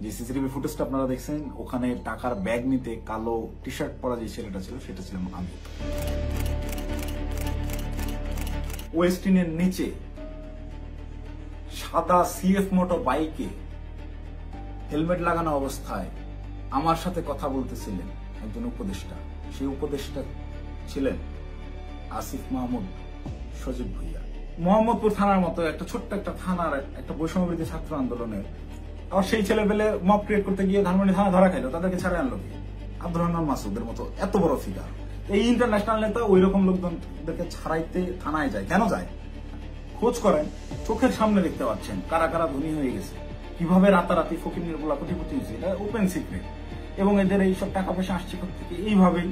যে সিসিটিভি ফুটেজটা আপনারা দেখছেন, ওখানে টাকার ব্যাগ নিতে কালো টি শার্ট পরা যে ছেলেটা ছিল সেটা ছিলাম আমি। ওয়েস্টিনের নিচে সাদা সিএফ মোটর বাইকে হেলমেট লাগানো অবস্থায় আমার সাথে কথা বলতেছিলেন একজন উপদেষ্টা। সেই উপদেষ্টা ছিলেন আসিফ মাহমুদ সজীব ভুইয়া। মোহাম্মদপুর থানার মতো একটা ছোট্ট একটা থানার একটা বৈষম্যবিরোধী ছাত্র আন্দোলনের আবার সেই ছেলেপেলে মব ক্রিয়েট করতে গিয়ে ধানমন্ডি থানা ধরা খাইলো, তাদেরকে ছাড়ে আনলো কি? আব্দুর রহমান মাসুদের মতো এত বড় ফিগার, এই ইন্টারন্যাশনাল নেতা ওই রকম লোকজনদেরকে ছাড়াইতে থানায় যায় কেন যায়? খোঁজ করেন, চোখের সামনে দেখতে পাচ্ছেন কারা কারা ধনী হয়ে গেছে, কিভাবে রাতারাতি ফকির বলা কোটিপতি হয়েছে, এটা ওপেন সিক্রেট। এবং এদের এইসব টাকা পয়সা আসছে থেকে এইভাবেই।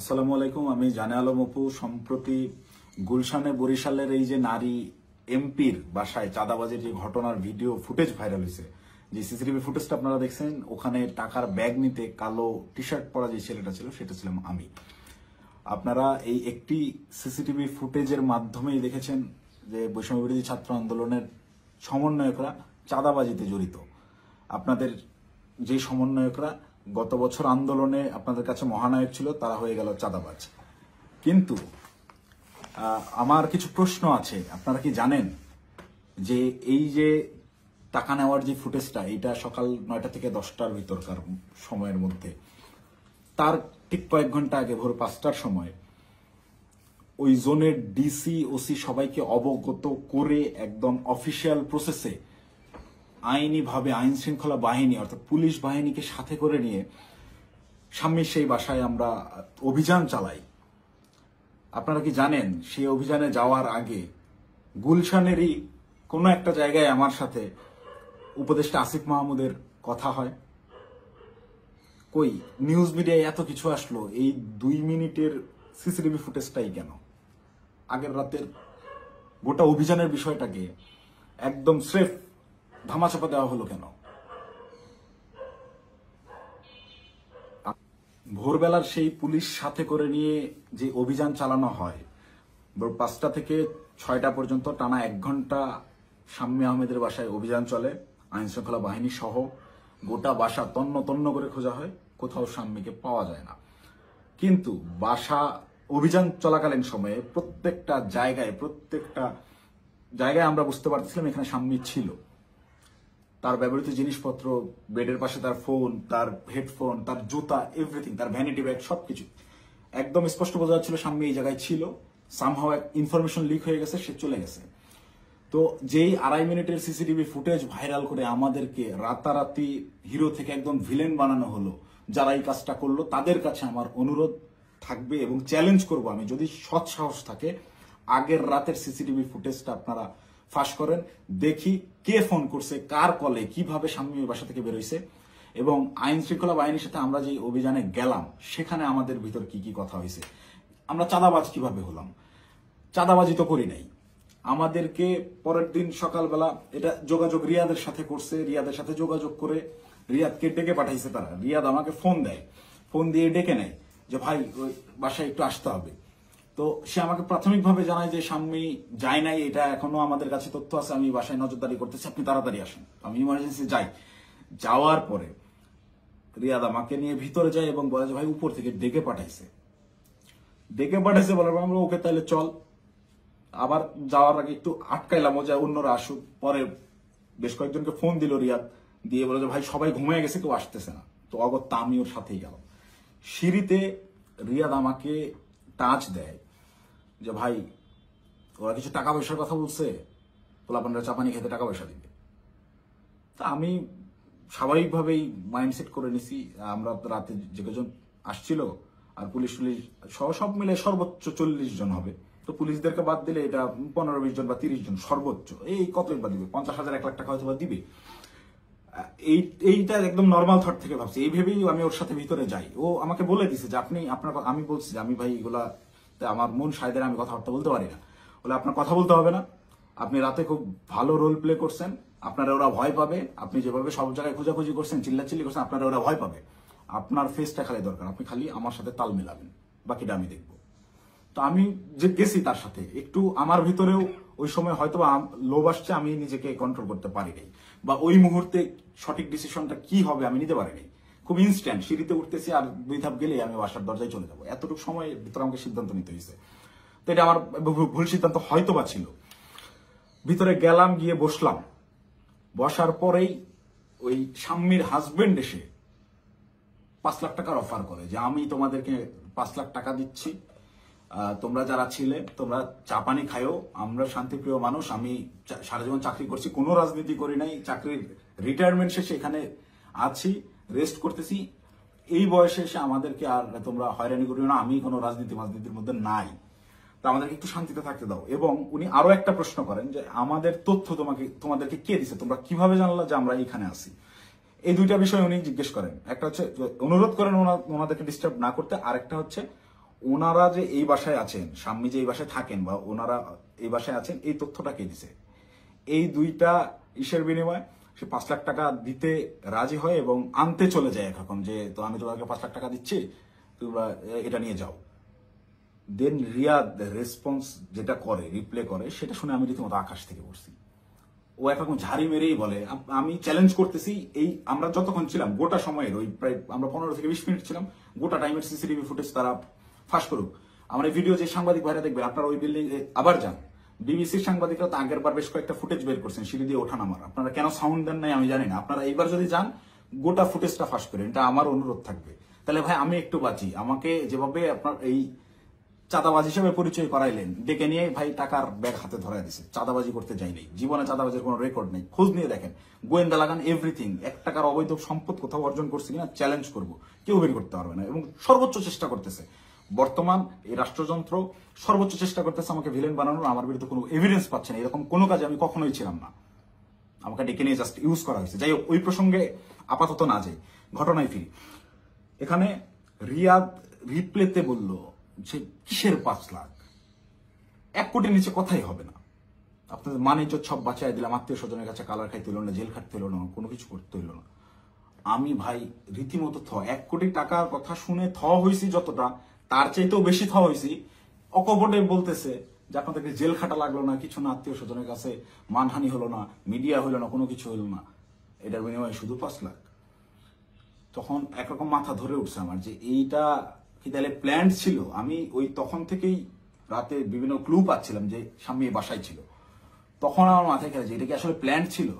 আসসালামু আলাইকুম, আমি জানে আলম অপু। সম্প্রতি গুলশানে বরিশালের এই যে নারী এমপির বাসায় চাঁদাবাজির যে ঘটনার ভিডিও ফুটেজ ভাইরাল হয়েছে, যে সিসিটিভি ফুটেজটা আপনারা দেখছেন, ওখানে টাকার ব্যাগ নিতে কালো টি শার্ট পরা যে ছেলেটা ছিল সেটা ছিলাম আমি। আপনারা এই একটি সিসিটিভি ফুটেজের মাধ্যমেই দেখেছেন যে বৈষম্যবিরোধী ছাত্র আন্দোলনের সমন্বয়করা চাঁদাবাজিতে জড়িত। আপনাদের যে সমন্বয়করা গত বছর আন্দোলনে আপনাদের কাছে মহানায়ক ছিল, তারা হয়ে গেল চাঁদাবাজ। কিন্তু আমার কিছু প্রশ্ন আছে। আপনারা কি জানেন যে এই যে টাকা নেওয়ার যে ফুটেজটা, এটা সকাল 9টা থেকে 10টার ভিতরকার সময়ের মধ্যে, তার ঠিক কয়েক ঘন্টা আগে ভোর 5টার সময় ওই জোনের ডিসি ওসি সবাইকে অবগত করে একদম অফিসিয়াল প্রসেসে আইনিভাবে আইন শৃঙ্খলা বাহিনী অর্থাৎ পুলিশ বাহিনীকে সাথে করে নিয়ে স্বামীর সেই বাসায় আমরা অভিযান চালাই। আপনারা কি জানেন সেই অভিযানে যাওয়ার আগে গুলশানেরই কোনো একটা জায়গায় আমার সাথে উপদেষ্টা আসিফ মাহমুদের কথা হয়? কই নিউজ মিডিয়ায় এত কিছু আসলো, এই 2 মিনিটের সিসিটিভি ফুটেজটাই কেন? আগের রাতের গোটা অভিযানের বিষয়টাকে একদম স্রেফ ধামাচাপা দেওয়া হলো কেন? ভোরবেলার সেই পুলিশ সাথে করে নিয়ে যে অভিযান চালানো হয়, 5টা থেকে 6টা পর্যন্ত টানা 1 ঘন্টা শাম্মী আহমেদের বাসায় অভিযান চলে, আইন শৃঙ্খলা বাহিনী সহ। গোটা বাসা তন্ন তন্ন করে খোঁজা হয়, কোথাও শাম্মীকে পাওয়া যায় না। কিন্তু বাসা অভিযান চলাকালীন সময়ে প্রত্যেকটা জায়গায় আমরা বুঝতে পারছিলাম এখানে শাম্মী ছিল। তার ব্যবহৃত জিনিসপত্র, বেডের পাশে তার ফোন, তার হেডফোন, তার জুতা, এভরিথিং, তার ভ্যানিটি ব্যাগ, সবকিছু একদম স্পষ্ট বোঝা যাচ্ছিল শাম্মী এই জায়গায় ছিল। সামহাও ইনফরমেশন লিক হয়ে গেছে, সে চলে গেছে। তো যেই 2.5 মিনিটের সিসিটিভি ফুটেজ ভাইরাল করে আমাদেরকে রাতারাতি হিরো থেকে একদম ভিলেন বানানো হলো, যারা এই কাজটা করলো তাদের কাছে আমার অনুরোধ থাকবে এবং চ্যালেঞ্জ করব আমি, যদি সৎ সাহস থাকে আগের রাতের সিসিটিভি ফুটেজটা আপনারা ফাঁস করেন, দেখি কে ফোন করছে, কার কলে, কিভাবে শাম্মীর বাসা থেকে বেরোইছে, এবং আইন শৃঙ্খলা বাহিনীর সাথে আমরা যে অভিযানে গেলাম সেখানে আমাদের ভিতর কি কি কথা হয়েছে। আমরা চাঁদাবাজ কিভাবে হলাম? চাঁদাবাজি তো করি নাই। আমাদেরকে পরের দিন সকালবেলা এটা যোগাযোগ রিয়াদের সাথে করছে, রিয়াদের সাথে যোগাযোগ করে রিয়াদকে ডেকে পাঠাইছে তারা। রিয়াদ আমাকে ফোন দেয়, ফোন দিয়ে ডেকে নেয় যে ভাই ওই বাসায় একটু আসতে হবে। তো সে আমাকে প্রাথমিকভাবে জানায় যে শাম্মী যায় নাই, এটা এখনো আমাদের কাছে তথ্য আছে, আমি বাসায় নজরদারি করতেছি, আপনি তাড়াতাড়ি আসেন। আমি ইমার্জেন্সি যাই। যাওয়ার পরে রিয়াদ আমাকে নিয়ে ভিতরে যায় এবং বলে যে ভাই উপর থেকে ডেকে পাঠাইছে বলার পর আমরা ওকে তাহলে চল। আবার যাওয়ার আগে একটু আটকাইলাম যে অন্যরা আসুক। পরে বেশ কয়েকজনকে ফোন দিল রিয়াদ, দিয়ে বলে যে ভাই সবাই ঘুমিয়ে গেছে, কেউ আসতেছে না। তো অগত্যা আমি ওর সাথেই গেলাম। সিঁড়িতে রিয়াদ আমাকে টাচ দেয় যে ভাই ওরা কিছু টাকা পয়সার কথা বলছে, পোলাপানরা চাপানি খেতে টাকা পয়সা দিবে। তা আমি স্বাভাবিকভাবেই মাইন্ডসেট করে নিছি, আমরা রাতে যে কজন আসছিল আর পুলিশ সব মিলে সর্বোচ্চ 40 জন হবে। তো পুলিশদেরকে বাদ দিলে এটা 15-20 জন বা 30 জন সর্বোচ্চ। এই কতই বা দিবে, 50,000 1 লাখ টাকা হয়তো বা দিবে। এইটা একদম নর্মাল থট থেকে ভাবছি। এই ভেবেই আমি ওর সাথে ভিতরে যাই। ও আমাকে বলে দিছে যে আমি বলছি যে আমি ভাই এগুলা আমার মন সায়দের আমি কথাবার্তা বলতে পারি না, বলে আপনার কথা বলতে হবে না, আপনি রাতে খুব ভালো রোল প্লে করছেন, আপনারা ওরা ভয় পাবে। আপনি যেভাবে সব জায়গায় খোঁজাখুঁজি করছেন, চিল্লাচিল্লি করছেন, আপনারা ওরা ভয় পাবে। আপনার ফেসটা খালি দরকার, আপনি খালি আমার সাথে তাল মেলাবেন, বাকিটা আমি দেখবো। তো আমি যে গেছি তার সাথে একটু আমার ভিতরেও ওই সময় হয়তো লোভ আসছে, আমি নিজেকে কন্ট্রোল করতে পারিনি, বা ওই মুহূর্তে সঠিক ডিসিশনটা কি হবে আমি নিতে পারিনি। খুব ইনস্ট্যান্ট, সিঁড়িতে উঠতেছি আর 2 ধাপ গেলে আমি বাসার দরজায় চলে যাবো, এতটুকু সময়ের ভিতরে আমাকে সিদ্ধান্ত নিতে হয়েছে। তো এটা আমার ভুল সিদ্ধান্ত হয়তো বা ছিল। ভিতরে গেলাম, গিয়ে বসলাম। বসার পরেই ওই স্বামীর হাজবেন্ড এসে 5 লাখ টাকার অফার করে যে আমি তোমাদেরকে 5 লাখ টাকা দিচ্ছি, তোমরা যারা ছিলে তোমরা চা পানি খায়ও, আমরা শান্তিপ্রিয় মানুষ, আমি সারা জীবন চাকরি করছি, কোনো রাজনীতি করি নাই, চাকরির রিটায়ারমেন্ট শেষে এখানে আছি, রেস্ট করতেছি, এই বয়সে এসে আমাদেরকে আর তোমরা হয়রানি করিও না, আমি কোনো রাজনীতির মধ্যে নাই, তো আমাদেরকে একটু শান্তিতে থাকতে দাও। এবং উনি আরো একটা প্রশ্ন করেন যে আমাদের তথ্য তোমাদেরকে কে দিছে, তোমরা কিভাবে জানলা যে আমরা এখানে আছি। এই দুইটা বিষয় উনি জিজ্ঞেস করেন, একটা হচ্ছে অনুরোধ করেন ওনাদেরকে ডিস্টার্ব না করতে, আরেকটা হচ্ছে ওনারা যে এই বাসায় আছেন, স্বামী যে এই বাসায় থাকেন বা ওনারা এই বাসায় আছেন, এই তথ্যটা কে দিছে। এই দুইটা ইসের বিনিময়ে সে 5 লাখ টাকা দিতে রাজি হয় এবং আনতে চলে যায় এখন, যে তো আমি তোমাকে 5 লাখ টাকা দিচ্ছি, তোমরা এটা নিয়ে যাও। দেন রিয়াদ রেসপন্স যেটা করে, রিপ্লে করে, সেটা শুনে আমি রীতিমতো আকাশ থেকে পড়ছি। ও একরকম ঝাড়ি মেরেই বলে আমি চ্যালেঞ্জ করতেছি, এই আমরা যতক্ষণ ছিলাম গোটা সময়ের ওই প্রায় আমরা 15 থেকে 20 মিনিট ছিলাম, গোটা টাইমের সিসিটিভি ফুটেজ তারা ফাঁস করুক। আমার এই ভিডিও যে সাংবাদিক ভাইরা দেখবেন, আপনারা ওই বিল্ডিং আবার যান, বিবিসির সাংবাদিকরা তো আগের বার বেশ কয়েকটা ফুটেজ বের করছেন সিঁড়ি দিয়ে ওঠা নামার, আপনারা কেন সাউন্ড দেন নাই আমি জানি না। আপনারা এইবার যদি যান গোটা ফুটেজটা ফাঁস করেন, এটা আমার অনুরোধ থাকবে। তাহলে ভাই আমি একটু বাঁচি। আমাকে যেভাবে আপনার এই চাঁদাবাজ হিসেবে পরিচয় করাইলেন, ডেকে নিয়ে ভাই টাকার ব্যাগ হাতে ধরাই দিছে, চাঁদাবাজি করতে যাইনি, জীবনে চাঁদাবাজির কোনো রেকর্ড নেই, খোঁজ নিয়ে দেখেন, গোয়েন্দা লাগান, এভরিথিং। 1 টাকার অবৈধ সম্পদ কোথাও অর্জন করছি কিনা চ্যালেঞ্জ করবো, কেউ বের করতে পারবে না। এবং সর্বোচ্চ চেষ্টা করতেছে বর্তমান এই রাষ্ট্রযন্ত্র, সর্বোচ্চ চেষ্টা করতেছে আমাকে ভিলেন বানানোর। আমার বিরুদ্ধে কোনো এভিডেন্স পাচ্ছে না, এরকম কোনো কাজে আমি কখনোই ছিলাম না, আমাকে ডেকে নিয়ে জাস্ট ইউজ করা হয়েছে। যাই হোক, ওই প্রসঙ্গে আপাতত না যাই, ঘটনায় ফিরি। এখানে রিয়াদ রিপ্লেতে বলল যে কিসের 5 লাখ, 1 কোটির নিচে কথাই হবে না, আপনাদের মানিজ্য সব বাঁচাই দিলাম, আত্মীয় স্বজনের কাছে কালার খাইতে হইল না, জেল খাটতে হইল না, কোনো কিছু করতে হইল না। আমি ভাই রীতিমতো 1 কোটি টাকার কথা শুনে হয়েছি যতটা, তার চাইতেও বেশি হয়েছি। অকপটে বলতেছে যে আপনাদেরকে জেল খাটা লাগলো না, কিছু না, আত্মীয় স্বজনের কাছে মানহানি হলো না, মিডিয়া হইলো না, কোনো কিছু হইল না, এটার বিনিময়ে শুধু 5 লাখ। তখন একরকম মাথা ধরে উঠছে আমার যে এইটা কি তাহলে প্ল্যান ছিল। আমি ওই তখন থেকেই রাতে বিভিন্ন ক্লু পাচ্ছিলাম যে স্বামী বাসায় ছিল, তখন আমার মাথায় খেলে যে এটা কি আসলে প্ল্যান ছিল।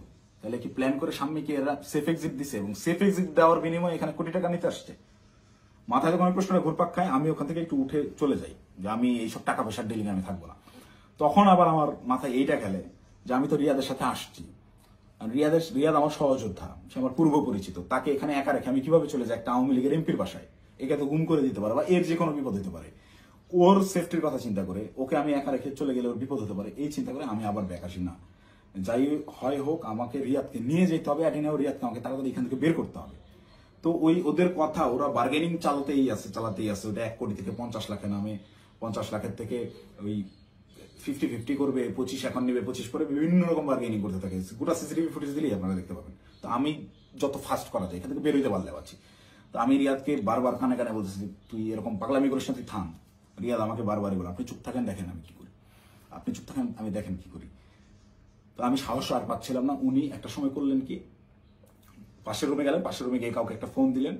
তাহলে কি প্ল্যান করে স্বামীকে এরা সেফ এক্সিট দিছে, এবং সেফ এক্সিট দেওয়ার বিনিময়ে এখানে কোটি টাকা নিতে আসছে। মাথায় যখন প্রশ্নটা ঘুরপাক খায়, আমি ওখান থেকে একটু উঠে চলে যাই যে আমি এইসব টাকা পয়সার ডিলিং আমি থাকবো না। তখন আবার আমার মাথায় এইটা খেলে যে আমি তো রিয়াদের সাথে আসছি, রিয়াদ আমার সহযোদ্ধা, সে আমার পূর্ব পরিচিত, তাকে এখানে একা রেখে আমি কিভাবে চলে যাই একটা আওয়ামী লীগের এমপির বাসায়, একে তো গুম করে দিতে পারে বা এর যে কোনো বিপদ হতে পারে। ওর সেফটির কথা চিন্তা করে ওকে আমি একা রেখে চলে গেলে ওর বিপদ হতে পারে, এই চিন্তা করে আমি আবার ব্যাক আসি না। যাই হয় হোক, আমাকে রিয়াদকে নিয়ে যেতে হবে, অ্যাটিনাও রিয়াদকে আমাকে তাড়াতাড়ি এখান থেকে বের করতে হবে। তো ওই ওদের কথা, ওরা বার্গেনিং চালাতেই আছে। ওটা 1 কোটি থেকে 50 লাখে নামে, 50 লাখের থেকে ওই 50-50 করবে, 25 এখন নেবে, 25 করে বিভিন্ন রকম বার্গেনিং করতে থাকে। গোটা সিসিটিভি ফুটেজ দিলেই আপনারা দেখতে পাবেন। তো আমি যত ফাস্ট করা যায় এখান থেকে বের হইতে পারলে পারছি। তো আমি রিয়াদকে বারবার কানে কানে বলতেছি তুই এরকম পাগলামি করিস না, তুই থাম। রিয়াদ আমাকে বারবারই বলে আপনি চুপ থাকেন, দেখেন আমি কি করি, আপনি চুপ থাকেন, আমি দেখেন কি করি। তো আমি সাহস আর পাচ্ছিলাম না। উনি একটা সময় করলেন কি, পাশের রুমে গেলেন, পাশের রুমে গিয়ে কাউকে একটা ফোন দিলেন,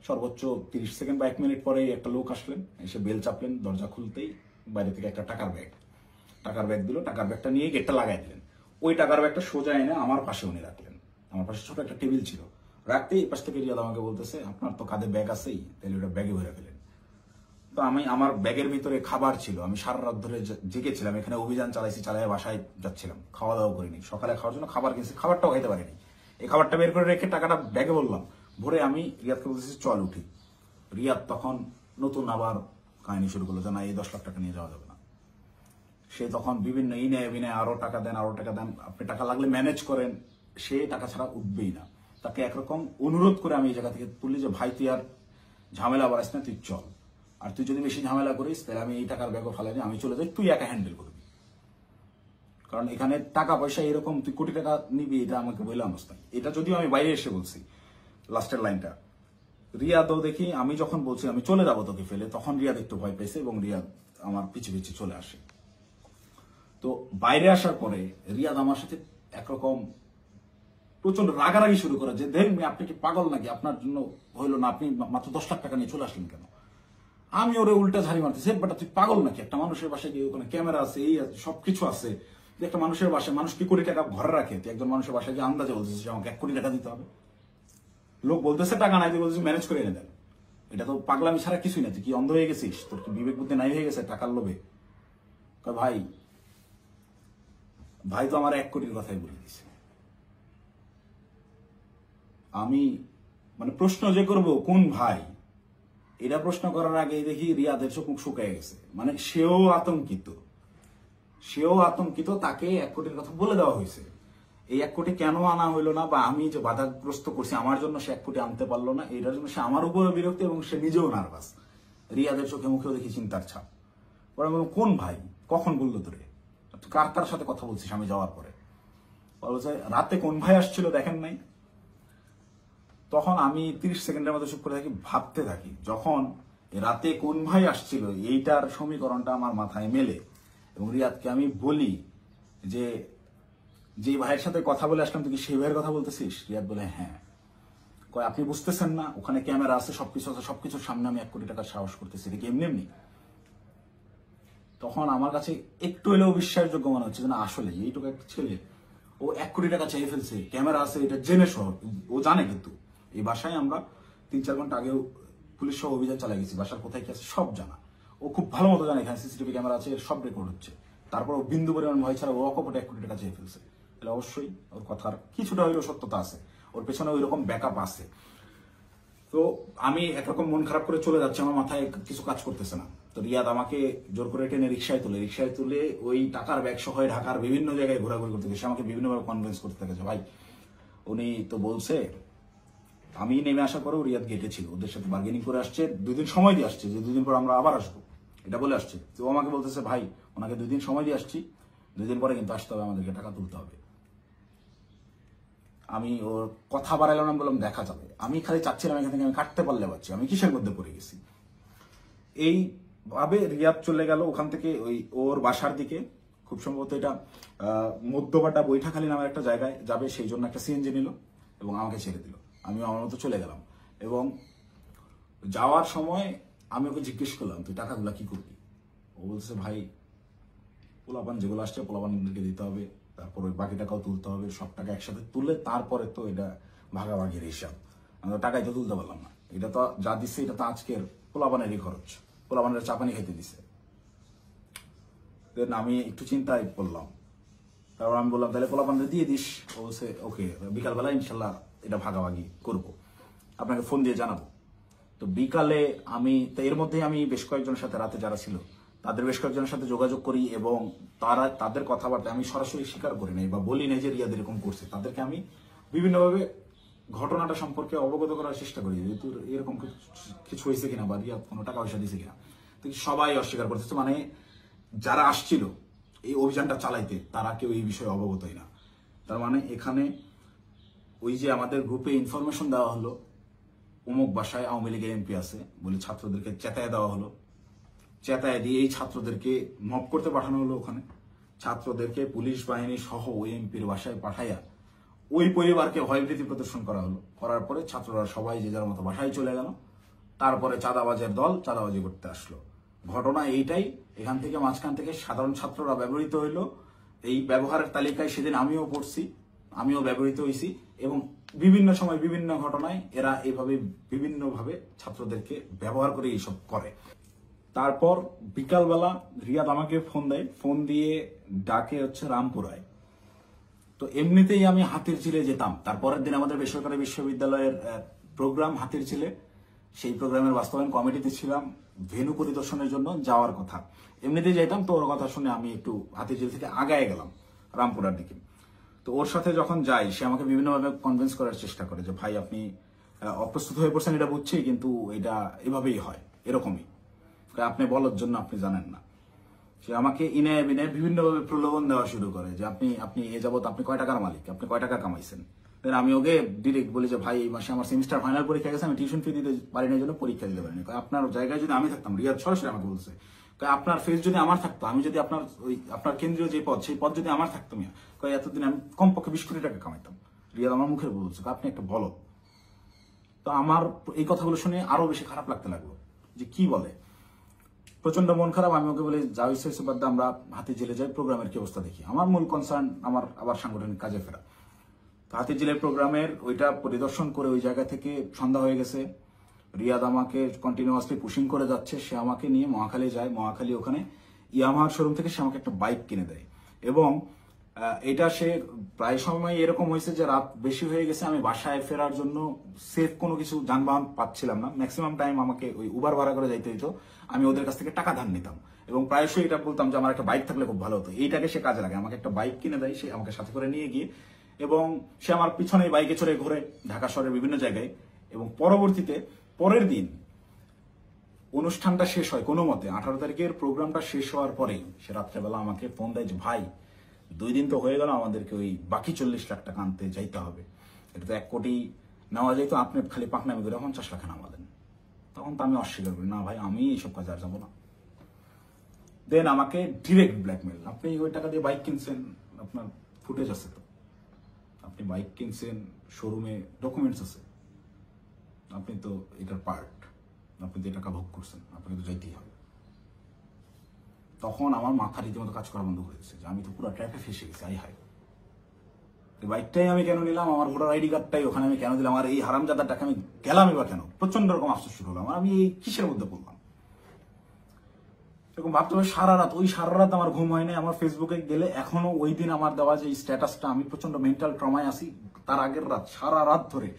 সর্বোচ্চ 30 সেকেন্ড বা 1 মিনিট পরে একটা লোক আসলেন, এসে বেল চাপলেন, দরজা খুলতেই বাইরে থেকে একটা টাকার ব্যাগ দিল, টাকার ব্যাগটা নিয়ে গেটটা লাগাই দিলেন। ওই টাকার ব্যাগটা সোজা এনে আমার পাশে উনি রাখলেন, আমার পাশে ছোট একটা টেবিল ছিল, রাখতেই এই পাশ থেকে রিয়াদ আমাকে বলতেছে আপনার তো কাঁধে ব্যাগ আছেই, তাহলে ওটা ব্যাগে ভরে ফেলেন। তো আমার ব্যাগের ভিতরে খাবার ছিল, আমি সারা রাত ধরে জেগেছিলাম, এখানে অভিযান চালাই বাসায় যাচ্ছিলাম, খাওয়া দাওয়া করিনি, সকালে খাওয়ার জন্য খাবার কিনছি, খাবারটাও খাইতে পারিনি। এই খাবারটা বের করে রেখে টাকাটা ব্যাগে বললাম ভরে, আমি রিয়াদকে বলতেছি চল উঠি। রিয়াদ তখন নতুন আবার কাহিনী শুরু করলো যে না, এই 10 লাখ টাকা নিয়ে যাওয়া যাবে না। সে তখন বিভিন্ন ইনে বিনে আরো টাকা দেন, আপনি টাকা লাগলে ম্যানেজ করেন, সে টাকা ছাড়া উঠবেই না। তাকে একরকম অনুরোধ করে আমি এই জায়গা থেকে তুললি যে ভাই তুই আর ঝামেলা বাড়াইস না, তুই চল, আর তুই যদি বেশি ঝামেলা করিস তাহলে আমি এই টাকার ব্যাগও ফালাই আমি চলে যাই, তুই একা হ্যান্ডেল করবি। কারণ এখানে টাকা পয়সা এরকম তুই কোটি টাকা নিবি এটা আমাকে বলে আনস না। এটা যদিও আমি বাইরে এসে বলছি লাস্টের লাইনটা। রিয়াদও দেখি আমি যখন বলছি আমি চলে যাবো তোকে ফেলে, তখন রিয়াদ একটু ভয় পেয়েছে এবং রিয়াদ আমার পিছু পিছু চলে আসে। তো বাইরে আসার পরে রিয়াদ আমার সাথে একরকম প্রচন্ড রাগারাগি শুরু করে যে দেখেন আপনি কি পাগল নাকি, আপনার জন্য হইলো না, আপনি মাত্র 10 লাখ টাকা নিয়ে চলে আসলেন কেন। আমি ওরে উল্টা ঝাড়ি মারতেছি, বাট তুই পাগল নাকি, একটা মানুষের বাসায় গিয়ে ওখানে ক্যামেরা আছে, এই আছে, সবকিছু আছে, একটা মানুষের বাসায় মানুষ কি কোটি টাকা ঘরে রাখে, তুই একজন মানুষের বাসায় গিয়ে আন্দাজে বলতেছিস আমাকে 1 কোটি টাকা দিতে হবে। লোক বলতেছে টাকা নাই, তুই বলতেছিস ম্যানেজ করে এনে দেন। এটা তো পাগলামি ছাড়া কিছুই না, তুই কি অন্ধ হয়ে গেছিস, তোর কি বিবেক বুদ্ধি নাই হয়ে গেছে টাকার লোভে। ভাই ভাই তো আমার 1 কোটির কথাই বলে দিছে। আমি মানে প্রশ্ন যে করব কোন ভাই, এটা প্রশ্ন করার আগে দেখি রিয়াদের চোখ মুখ শুকায় গেছে। মানে সেও আতঙ্কিত, তাকে 1 কোটির কথা বলে দেওয়া হয়েছে। এই 1 কোটি কেন আনা হইলো না, বা আমি যে বাধাগ্রস্ত করছি আমার জন্য সে 1 কোটি আনতে পারলো না, এটার জন্য সে আমার উপরে বিরক্ত এবং সে নিজেও নার্ভাস। রিয়াদের চোখে মুখেও দেখি চিন্তার ছাপ। পরে আমি বললাম কোন ভাই, কখন বললো তোরে, কার সাথে কথা বলছিস আমি যাওয়ার পরে। বলছে রাতে কোন ভাই আসছিল দেখেন নাই। তখন আমি 30 সেকেন্ডের মতো চুপ করে থাকি, ভাবতে থাকি। যখন রাতে কোন ভাই আসছিল এইটার সমীকরণটা আমার মাথায় মেলে এবং রিয়াদকে আমি বলি যে ভাইয়ের সাথে কথা বলে আসলাম তুই কি সেই ভাইয়ের কথা বলতেছিস। রিয়াদ বলে হ্যাঁ। কয় আপনি বুঝতেছেন না ওখানে ক্যামেরা আছে, সবকিছু আছে, সবকিছুর সামনে আমি 1 কোটি টাকার সাহস করতেছি, এটা কি এমনি। তখন আমার কাছে একটু হলেও বিশ্বাসযোগ্য মনে হচ্ছে না আসলে এইটুকু একটা ছেলে ও 1 কোটি টাকা চেয়ে ফেলছে, ক্যামেরা আছে এটা জেনে সহ ও জানে। কিন্তু এই বাসায় আমরা 3-4 ঘন্টা আগেও পুলিশ সহ অভিযান চালাই গেছি, বাসার কোথায় কি আছে সব জানা। ও খুব ভালো মতো জানে এখানে সিসিটিভি ক্যামেরা আছে, সব রেকর্ড হচ্ছে। তারপর ও বিন্দু পরিমাণ ভয় ছাড়া ও অকপটে 1 কোটি টাকা চেয়ে ফেলছে। তাহলে অবশ্যই ওর কথার কিছুটা হইলেও সত্যতা আছে, ওর পেছনে ওই রকম ব্যাকআপ আছে। তো আমি একরকম মন খারাপ করে চলে যাচ্ছি, আমার মাথায় কিছু কাজ করতেছে না। তো রিয়াদ আমাকে জোর করে টেনে রিক্সায় তুলে ওই টাকার ব্যাগ সহ ঢাকার বিভিন্ন জায়গায় ঘোরাঘুরি করতে গেছে। আমাকে বিভিন্নভাবে কনভিন্স করতে থাকে ভাই উনি তো বলছে। আমি নেমে আসার পরেও রিয়াদ গেটে ছিল, ওদের সাথে বার্গেনিং করে আসছে, 2 দিন সময় দিয়ে আসছে যে 2 দিন পর আমরা আবার আসবো, এটা বলে আসছে। তো আমাকে বলতেছে ভাই ওনাকে 2 দিন সময় দিয়ে আসছি, 2 দিন পরে কিন্তু আসতে হবে, আমাদেরকে টাকা তুলতে হবে। আমি ওর কথা বাড়াইলাম না, বললাম দেখা যাবে। আমি খালি চাচ্ছিলাম এখান থেকে আমি কাটতে পারলে পারছি, আমি কিসের মধ্যে পড়ে গেছি। এইভাবে রিয়াদ চলে গেল ওখান থেকে ওই ওর বাসার দিকে। খুব সম্ভবত এটা মধ্যপাটা বৈঠাখালী নামের একটা জায়গায় যাবে, সেই জন্য একটা সিএনজি নিল এবং আমাকে ছেড়ে দিল। আমি আমার মতো চলে গেলাম এবং যাওয়ার সময় আমি ওকে জিজ্ঞেস করলাম তুই টাকাগুলা কি করবি। ও বলছে ভাই পোলাপান যেগুলো আসছে পোলাপানদেরকে দিতে হবে, তারপর ওই বাকি টাকাও তুলতে হবে, সব টাকা একসাথে তুলে তারপরে তো এটা ভাগাভাগির হিসাব। আমরা টাকাই তো তুলতে পারলাম না, এটা তো যা দিচ্ছে এটা তো আজকের পোলাপানেরই খরচ, পোলাপানের চাপানি খেতে দিছে। দেন আমি একটু চিন্তায় পড়লাম, তারপর আমি বললাম তাহলে পোলাপানদের দিয়ে দিস। ও বলছে ওকে, বিকালবেলা ইনশাল্লাহ এটা ভাগাভাগি করব, আপনাকে ফোন দিয়ে জানাবো। তো বিকালে আমি তো এর মধ্যে আমি বেশ কয়েকজনের সাথে রাতে যারা ছিল তাদের বেশ কয়েকজনের সাথে যোগাযোগ করি এবং তাদের কথাবার্তা আমি সরাসরি স্বীকার করি নাই বা বলি নাই যে রিয়াদ এরকম করছে। তাদেরকে আমি বিভিন্নভাবে ঘটনাটা সম্পর্কে অবগত করার চেষ্টা করি, যেহেতু এরকম কিছু হয়েছে কিনা বা রিয়াদ কোনো টাকা পয়সা দিয়েছে কিনা। তো সবাই অস্বীকার করতেছে, মানে যারা আসছিল এই অভিযানটা চালাইতে তারা কেউ এই বিষয়ে অবগতই না। তার মানে এখানে ওই যে আমাদের গ্রুপে ইনফরমেশন দেওয়া হলো অমুক বাসায় আওয়ামী লীগের এমপি আছে বলে ছাত্রদেরকে চেতায় দেওয়া হলো, চেতায় দিয়ে এই ছাত্রদেরকে মব করতে পাঠানো হলো। ওখানে ছাত্রদেরকে পুলিশ বাহিনী সহ ওই এমপির বাসায় পাঠাইয়া ওই পরিবারকে ভয়ভীতি প্রদর্শন করা হলো। করার পরে ছাত্ররা সবাই যে যার মতো বাসায় চলে গেল। তারপরে চাঁদাবাজের দল চাঁদাবাজি করতে আসলো। ঘটনা এইটাই। এখান থেকে মাঝখান থেকে সাধারণ ছাত্ররা ব্যবহৃত হইল। এই ব্যবহারের তালিকায় সেদিন আমিও পড়ছি, আমিও ব্যবহৃত হয়েছি এবং বিভিন্ন সময় বিভিন্ন ঘটনায় এরা এইভাবে বিভিন্নভাবে ছাত্রদেরকে ব্যবহার করে এইসব করে। তারপর বিকালবেলা রিয়াদ আমাকে ফোন দেয়, ফোন দিয়ে ডাকে হচ্ছে রামপুরায়। তো এমনিতেই আমি হাতিরঝিলে যেতাম, তারপরের দিন আমাদের বেসরকারি বিশ্ববিদ্যালয়ের প্রোগ্রাম হাতিরঝিলে, সেই প্রোগ্রামের বাস্তবায়ন কমিটিতে ছিলাম, ভেন্যু পরিদর্শনের জন্য যাওয়ার কথা। এমনিতেই যাইতাম, তো ওর কথা শুনে আমি একটু হাতিরঝিল থেকে আগায় গেলাম রামপুরার দিকে। তো ওর সাথে যখন যাই সে আমাকে বিভিন্নভাবে কনভিন্স করার চেষ্টা করে যে ভাই আপনি অপ্রস্তুত হয়ে পড়ছেন এটা বুঝছি, কিন্তু এটা এভাবেই হয়, এরকমই, আপনি বলার জন্য আপনি জানেন না। সে আমাকে ইনে বিনে বিভিন্নভাবে প্রলোভন দেওয়া শুরু করে যে আপনি আপনি এ যাবত আপনি কয় টাকার মালিক, আপনি কয় টাকা কামাইছেন। দেন আমি ওকে ডিরেক্ট বলি যে ভাই এই মাসে আমার সেমিস্টার ফাইনাল পরীক্ষা গেছে, আমি টিউশন ফি দিতে পারি না, জন্য পরীক্ষা দিতে পারিনি। আপনার জায়গায় যদি আমি থাকতাম, রিয়াদ সরাসরি আমাকে বলছে আপনার ফেস যদি আমার থাকতো, আমি যদি আপনার ওই আপনার কেন্দ্রীয় যে পদ, সেই পদ যদি আমার থাকতো মিয়া, এতদিন আমি কমপক্ষে 20 কোটি টাকা কামাইতাম। রিয়াদ আমার মুখে বলছে আপনি একটা বলো। তো আমার এই কথাগুলো শুনে আরো বেশি খারাপ লাগতে লাগলো যে কি বলে, প্রচন্ড মন খারাপ। আমি ওকে বলি যা হয়েছে বাদ, আমরা হাতি জেলে যাই, প্রোগ্রামের কি অবস্থা দেখি। আমার মূল কনসার্ন আমার আবার সাংগঠনিক কাজে ফেরা। তো হাতি জেলের প্রোগ্রামের ওইটা পরিদর্শন করে ওই জায়গা থেকে সন্ধ্যা হয়ে গেছে। রিয়াদ আমাকে কন্টিনিউয়াসলি পুশিং করে যাচ্ছে। সে আমাকে নিয়ে মহাখালী যায়। মহাখালী ওখানে ইয়ামাহার শোরুম থেকে সে আমাকে একটা বাইক কিনে দেয়। এবং এটা সে প্রায় সময় এরকম হয়েছে যে রাত বেশি হয়ে গেছে, আমি বাসায় ফেরার জন্য সেফ কোনো কিছু যানবাহন পাচ্ছিলাম না। ম্যাক্সিমাম টাইম আমাকে ওই উবার ভাড়া করে যাইতে হইতো। আমি ওদের কাছ থেকে টাকা ধার নিতাম এবং প্রায়শই এটা বলতাম যে আমার একটা বাইক থাকলে খুব ভালো হতো। এইটাকে সে কাজে লাগে, আমাকে একটা বাইক কিনে দেয় সে, আমাকে সাথে করে নিয়ে গিয়ে, এবং সে আমার পিছনে বাইকে চড়ে ঘুরে ঢাকা শহরের বিভিন্ন জায়গায়। এবং পরবর্তীতে পরের দিন অনুষ্ঠানটা শেষ হয় কোনো মতে, 18 তারিখের প্রোগ্রামটা শেষ হওয়ার পরেই সে রাত্রেবেলা আমাকে ফোন দেয় যে ভাই 2 দিন তো হয়ে গেল, আমাদেরকে ওই বাকি 40 লাখ টাকা আনতে যাইতে হবে। এটা তো 1 কোটি নেওয়া যাইতো, আপনি খালি পাকনামি করে 50 লাখ নামা দেন। তখন তো আমি অস্বীকার করি, না ভাই আমি এইসব কাজে আর যাবো না। দেন আমাকে ডিরেক্ট ব্ল্যাকমেল, আপনি ওই টাকা দিয়ে বাইক কিনছেন, আপনার ফুটেজ আছে তো, আপনি বাইক কিনছেন, শোরুমে ডকুমেন্টস আছে, আপনি তো এটার পার্ট, আপনি তো টাকা ভোগ করছেন, আপনাকে তো যাইতেই হবে। তখন আমার মাথা রীতিমতো কাজ করা বন্ধ করে দিচ্ছে যে আমি তো পুরো ট্র্যাপে ফেসে গেছি। আই হাই, এই বাইকটাই আমি কেন নিলাম, আমার ভোটার আইডি কার্ডটাই ওখানে আমি কেন দিলাম, আর এই হারামজাদার টাকা আমি গেলামই বা কেন? প্রচন্ড রকম আফসোস শুরু হলো আমার, আমি এই কিসের মধ্যে পড়লাম এরকম ভাবতে হবে। সারা রাত আমার ঘুম হয় নাই। আমার ফেসবুকে গেলে এখনো ওই দিন আমার দেওয়া যে স্ট্যাটাসটা, আমি প্রচন্ড মেন্টাল ট্রমায় আছি। তার আগের রাত সারা রাত ধরে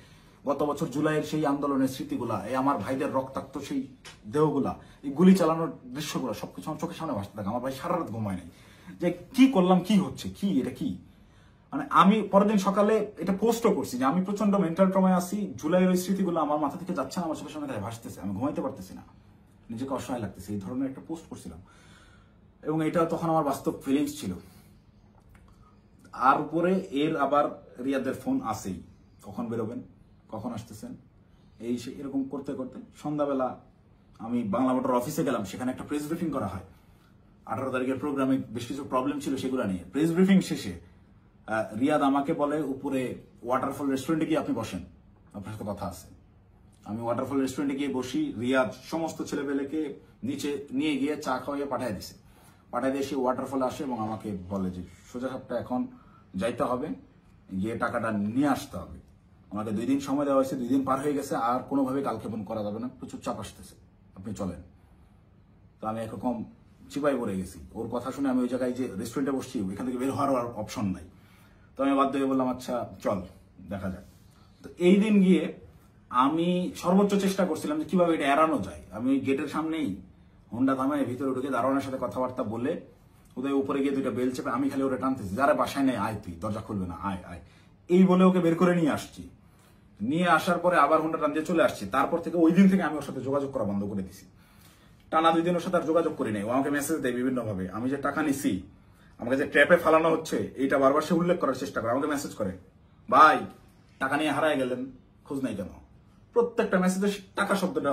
গত বছর জুলাইয়ের সেই আন্দোলনের স্মৃতিগুলা, এই আমার ভাইদের রক্তাক্ত সেই দেহগুলা, এই গুলি চালানোর দৃশ্যগুলো সবকিছু আমার চোখের সামনে ভাসতে থাকে। আমার ভাই সারা রাত ঘুমায় নাই যে কি করলাম, কি হচ্ছে, কি এটা কি। মানে আমি পরের দিন সকালে এটা পোস্টও করছি যে আমি প্রচন্ড মেন্টাল ট্রমায় আছি, জুলাইয়ের ওই স্মৃতিগুলো আমার মাথা থেকে যাচ্ছে না, আমার চোখের সামনে ভাসতেছে, আমি ঘুমাইতে পারতেছি না, নিজেকে অসহায় লাগতেছে। এই ধরনের একটা পোস্ট করছিলাম এবং এটা তখন আমার বাস্তব ফিলিংস ছিল। আর উপরে এর আবার রিয়াদের ফোন আসেই, কখন বেরোবেন, কখন আসতেছেন, এই এরকম করতে করতে সন্ধ্যাবেলা আমি বাংলা মোটর অফিসে গেলাম। সেখানে একটা প্রেস ব্রিফিং করা হয় 18 তারিখের প্রোগ্রামে, বেশ কিছু প্রবলেম ছিল সেগুলো নিয়ে। প্রেস ব্রিফিং শেষে রিয়াদ আমাকে বলে উপরে ওয়াটারফল রেস্টুরেন্টে গিয়ে আপনি বসেন, আপনার সাথে কথা আছে। আমি ওয়াটারফল রেস্টুরেন্টে গিয়ে বসি। রিয়াদ সমস্ত ছেলেপেলেকে নিচে নিয়ে গিয়ে চা খাওয়াইয়ে পাঠিয়ে দিছে। পাঠিয়ে দিয়ে সে ওয়াটারফলে আসে এবং আমাকে বলে যে সোজা সাপটা এখন যাইতে হবে, গিয়ে টাকাটা নিয়ে আসতে হবে। আমাকে 2 দিন সময় দেওয়া হয়েছে, 2 দিন পার হয়ে গেছে, আর কোনোভাবে কালক্ষেপণ করা যাবে না, প্রচুর চাপ আসতেছে, আপনি চলেন। তো আমি একরকম চিপাই পড়ে গেছি। ওর কথা শুনে আমি ওই জায়গায় যে রেস্টুরেন্টে বসছি, ওইখান থেকে বের হওয়ার অপশন নাই। তো আমি বাধ্য হয়ে বললাম আচ্ছা চল দেখা যাক। তো এই দিন গিয়ে আমি সর্বোচ্চ চেষ্টা করছিলাম যে কিভাবে এটা এড়ানো যায়। আমি গেটের সামনেই হোন্ডা থামায় ভিতরে ঢুকে দারোয়ানের সাথে কথাবার্তা বলে ওদের উপরে গিয়ে 2টা বেল চেপে আমি খালি ওটা টানতেছি, যারা বাসায় নেই আয়, তুই দরজা খুলবে না, আয় আয়, এই বলে ওকে বের করে নিয়ে আসছি। নিয়ে আসার পরে আবার হোন্ডা টান দিয়ে চলে আসছি। তারপর থেকে ওই দিন থেকে আমি ওর সাথে যোগাযোগ করা বন্ধ করে দিছি। টানা 2 দিন ওর সাথে আর যোগাযোগ করি নাই। ও আমাকে মেসেজ দেয় বিভিন্ন ভাবে, আমি যে টাকা নিছি, আমাকে যে ট্র্যাপে ফালানো হচ্ছে, এইটা বারবার সে উল্লেখ করার চেষ্টা করে। আমাকে মেসেজ করে, ভাই টাকা নিয়ে হারায় গেলেন, খোঁজ নাই কেন? প্রত্যেকটা মেসেজে টাকা শব্দটা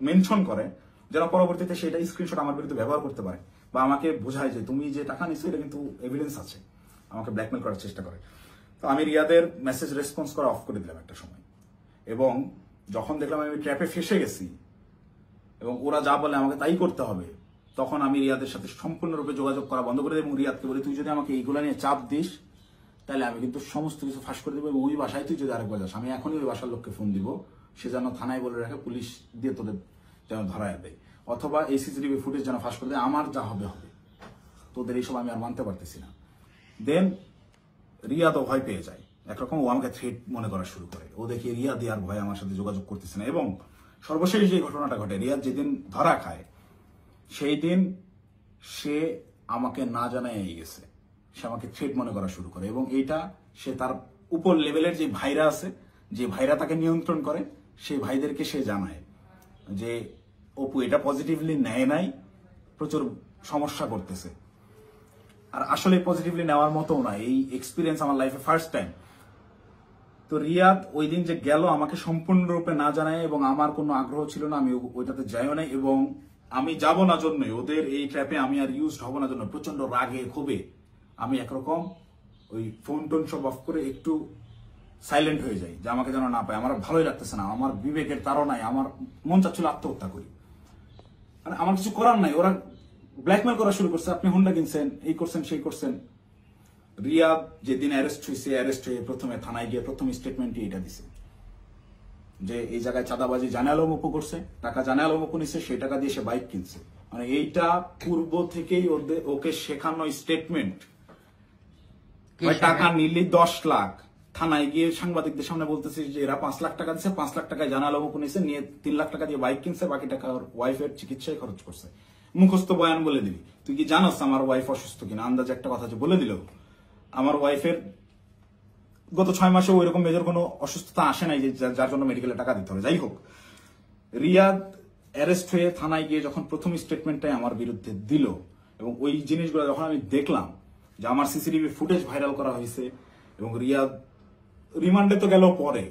মেনশন করে, যেন পরবর্তীতে সেটা স্ক্রিনশট আমার বিরুদ্ধে ব্যবহার করতে পারে, বা আমাকে বোঝায় যে তুমি যে টাকা নিছো এটা কিন্তু এভিডেন্স আছে। আমাকে ব্ল্যাকমেল করার চেষ্টা করে। তো আমি রিয়াদের মেসেজ রেসপন্স করা অফ করে দিলাম একটা সময়। এবং যখন দেখলাম আমি ট্র্যাপে ফেসে গেছি এবং ওরা যা বলে আমাকে তাই করতে হবে, তখন আমি রিয়াদের সাথে সম্পূর্ণরূপে যোগাযোগ করা বন্ধ করে দিই এবং রিয়াদকে বলি তুই যদি আমাকে এইগুলা নিয়ে চাপ দিস তাহলে আমি কিন্তু সমস্ত কিছু ফাঁস করে দেবো, এবং ওই বাসায় তুই যদি আরেকবার যাস, আমি এখনই ওই বাসার লোককে ফোন দিব, সে যেন থানায় বলে রাখে, পুলিশ দিয়ে তোদের যেন ধরায় দেয়, অথবা এই সিসিটিভি ফুটেজ যেন ফাঁস করে দেয়, আমার যা হবে হবে, তোদের এইসব আমি আর মানতে পারতেছি না। দেন রিয়াদও ভয় পেয়ে যায়, একরকম ও আমাকে থ্রেট মনে করা শুরু করে। ও দেখে রিয়াদ আর ভয় আমার সাথে যোগাযোগ করতেছে না। এবং সর্বশেষ যে ঘটনাটা ঘটে, রিয়াদ যেদিন ধরা খায় সেই দিন সে আমাকে না জানায় গেছে, সে আমাকে থ্রেট মনে করা শুরু করে। এবং এইটা সে তার উপর লেভেলের যে ভাইরা আছে, যে ভাইরা তাকে নিয়ন্ত্রণ করে, সেই ভাইদেরকে সে জানায় যে অপু এটা পজিটিভলি নেয় নাই, প্রচুর সমস্যা করতেছে। আর আসলে পজিটিভলি নেওয়ার মতো না, এই এক্সপিরিয়েন্স আমার লাইফে ফার্স্ট টাইম। তো রিয়াদ ওই দিন যে গেল আমাকে সম্পূর্ণরূপে না জানায়, এবং আমার কোনো আগ্রহ ছিল না, আমি ওইটাতে যাইও নাই, এবং আমি যাব না জন্যই, ওদের এই ট্র্যাপে আমি আর ইউজ হব না জন্য প্রচন্ড রাগে ক্ষোভে আমি একরকম ওই ফোন টোন সব অফ করে একটু সাইলেন্ট হয়ে যাই, যে আমাকে যেন না পায়। আমার ভালোই লাগতেছে না, আমার বিবেকের তাড়নায় আমার মন চাচ্ছিল আত্মহত্যা করি। মানে আমার কিছু করার নাই, ওরা ব্ল্যাকমেল করা শুরু করছে, আপনি হুন্ডা কিনছেন, এই করছেন সেই করছেন। রিয়াদ যেদিন অ্যারেস্ট হয়ে প্রথমে থানায় গিয়ে প্রথম স্টেটমেন্টই এটা দিছে যে এই জায়গায় চাঁদাবাজি জানে আলম অপু করছে, টাকা জানে আলম অপু নিচ্ছে, সেই টাকা দিয়ে সে বাইক কিনছে। মানে এইটা পূর্ব থেকেই ওকে শেখানো স্টেটমেন্ট। টাকা নিলি 10 লাখ, থানায় গিয়ে সাংবাদিকদের সামনে বলতেছে যে এরা 5 লাখ টাকা দিচ্ছে, 5 লাখ টাকায় জানা আলম অপু নিচ্ছে, নিয়ে 3 লাখ টাকা দিয়ে বাইক কিনছে, বাকি টাকা ওর ওয়াইফের চিকিৎসায় খরচ করছে। মুখস্থ বয়ান বলে দিবি, তুই কি জানোস আমার ওয়াইফ অসুস্থ কিনা? আন্দাজে একটা কথা যে বলে দিল, আমার ওয়াইফের গত 6 মাসে ওই রকম মেজর কোনো অসুস্থতা আসে নাই যে যার জন্য মেডিকেলে টাকা দিতে হবে। যাই হোক, রিয়াদ অ্যারেস্ট হয়ে থানায় গিয়ে যখন প্রথম স্টেটমেন্টটাই আমার বিরুদ্ধে দিল, এবং ওই জিনিসগুলো যখন আমি দেখলাম যে আমার সিসিটিভি ফুটেজ ভাইরাল করা হয়েছে, এবং রিয়াদ রিমান্ডে তো গেল পরে,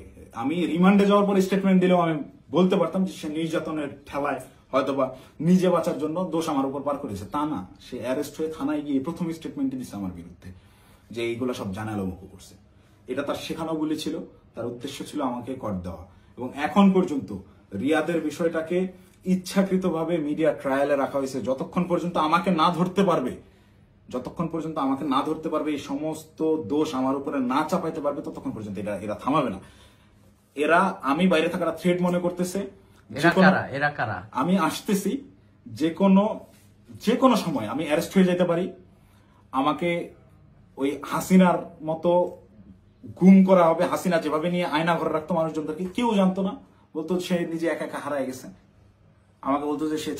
আমি রিমান্ডে যাওয়ার পরে স্টেটমেন্ট দিলেও আমি বলতে পারতাম যে সে নির্যাতনের ঠেলায় হয়তোবা নিজে বাঁচার জন্য দোষ আমার উপর পার করেছে। তা না, সে অ্যারেস্ট হয়ে থানায় গিয়ে প্রথম স্টেটমেন্ট দিচ্ছে আমার বিরুদ্ধে যে এইগুলো সব জানালো মুখ করছে। এটা তার শেখানো বলে ছিল, তার উদ্দেশ্য ছিল আমাকে কর দেওয়া। এবং এখন পর্যন্ত রিয়াদের বিষয়টাকে ইচ্ছাকৃতভাবে মিডিয়া ট্রায়ালে রাখা হয়েছে, যতক্ষণ পর্যন্ত আমাকে না ধরতে পারবে, এই সমস্ত দোষ আমার উপরে না চাপাইতে পারবে, ততক্ষণ পর্যন্ত এরা থামাবে না। এরা আমি বাইরে থাকার থ্রেড মনে করতেছে। আমি আসতেছি, যে কোনো সময় আমি অ্যারেস্ট হয়ে যেতে পারি, আমাকে ওই হাসিনার মতো গুম করা হবে। হাসিনা যেভাবে নিয়ে আয়না ঘরে রাখতো মানুষজনদেরকে, কেউ জানতো না, বলতো সে নিজে একা একা হারায় গেছে। আমাকে বলতো যে সে